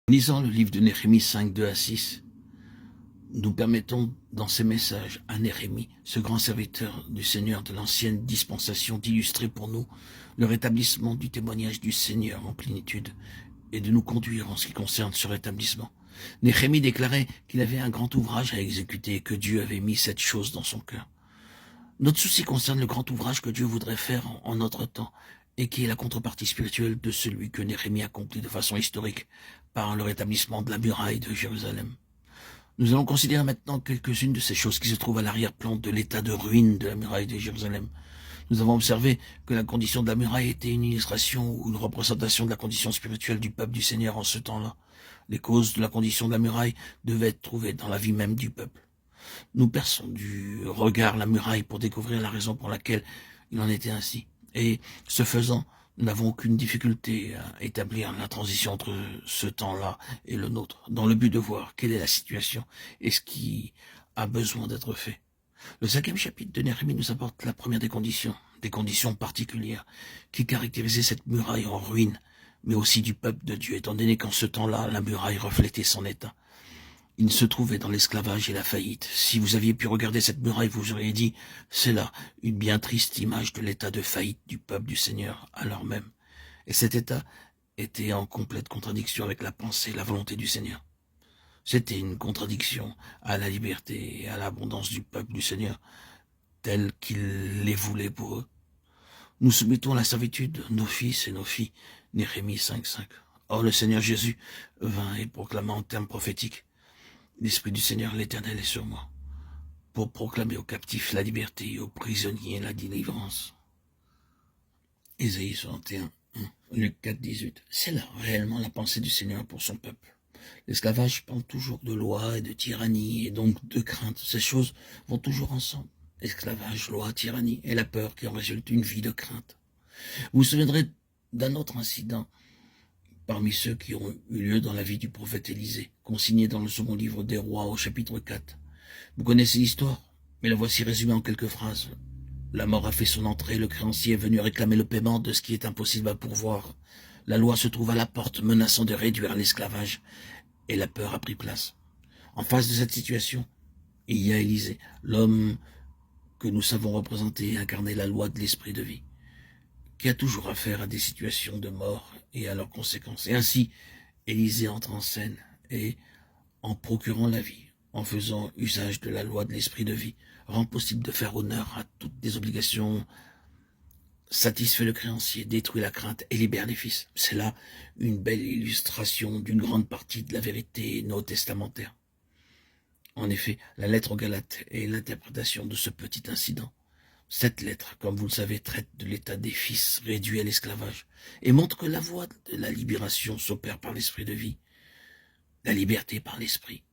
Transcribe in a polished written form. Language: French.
En lisant le livre de Néhémie 5, 2 à 6, nous permettons dans ces messages à Néhémie, ce grand serviteur du Seigneur de l'ancienne dispensation, d'illustrer pour nous le rétablissement du témoignage du Seigneur en plénitude et de nous conduire en ce qui concerne ce rétablissement. Néhémie déclarait qu'il avait un grand ouvrage à exécuter et que Dieu avait mis cette chose dans son cœur. Notre souci concerne le grand ouvrage que Dieu voudrait faire en notre temps et qui est la contrepartie spirituelle de celui que Néhémie accomplit de façon historique par le rétablissement de la muraille de Jérusalem. Nous allons considérer maintenant quelques-unes de ces choses qui se trouvent à l'arrière-plan de l'état de ruine de la muraille de Jérusalem. Nous avons observé que la condition de la muraille était une illustration ou une représentation de la condition spirituelle du peuple du Seigneur en ce temps-là. Les causes de la condition de la muraille devaient être trouvées dans la vie même du peuple. Nous perçons du regard la muraille pour découvrir la raison pour laquelle il en était ainsi. Et ce faisant, nous n'avons aucune difficulté à établir la transition entre ce temps-là et le nôtre, dans le but de voir quelle est la situation et ce qui a besoin d'être fait. Le 5e chapitre de Néhémie nous apporte la première des conditions particulières qui caractérisaient cette muraille en ruine, mais aussi du peuple de Dieu, étant donné qu'en ce temps-là, la muraille reflétait son état. Il se trouvait dans l'esclavage et la faillite. Si vous aviez pu regarder cette muraille, vous auriez dit, c'est là une bien triste image de l'état de faillite du peuple du Seigneur à l'heure même. Et cet état était en complète contradiction avec la pensée et la volonté du Seigneur. C'était une contradiction à la liberté et à l'abondance du peuple du Seigneur, tel qu'il les voulait pour eux. Nous soumettons à la servitude nos fils et nos filles, Néhémie 5.5. Or le Seigneur Jésus vint et proclama en termes prophétiques, l'Esprit du Seigneur l'Éternel est sur moi, pour proclamer aux captifs la liberté et aux prisonniers la délivrance. Ésaïe 61, 1, Luc 4, 18. C'est là réellement la pensée du Seigneur pour son peuple. L'esclavage parle toujours de loi et de tyrannie et donc de crainte. Ces choses vont toujours ensemble. Esclavage, loi, tyrannie et la peur qui en résulte une vie de crainte. Vous vous souviendrez d'un autre incident parmi ceux qui ont eu lieu dans la vie du prophète Élisée, consigné dans le second livre des rois au chapitre 4. Vous connaissez l'histoire, mais la voici résumée en quelques phrases. La mort a fait son entrée, le créancier est venu réclamer le paiement de ce qui est impossible à pourvoir. La loi se trouve à la porte, menaçant de réduire l'esclavage, et la peur a pris place. En face de cette situation, il y a Élisée, l'homme que nous savons représenter et incarner la loi de l'esprit de vie, qui a toujours affaire à des situations de mort et à leurs conséquences. Et ainsi, Élisée entre en scène et, en procurant la vie, en faisant usage de la loi de l'esprit de vie, rend possible de faire honneur à toutes les obligations, satisfait le créancier, détruit la crainte et libère les fils. C'est là une belle illustration d'une grande partie de la vérité néo-testamentaire. En effet, la lettre aux Galates est l'interprétation de ce petit incident. Cette lettre, comme vous le savez, traite de l'état des fils réduits à l'esclavage et montre que la voie de la libération s'opère par l'esprit de vie, la liberté par l'esprit.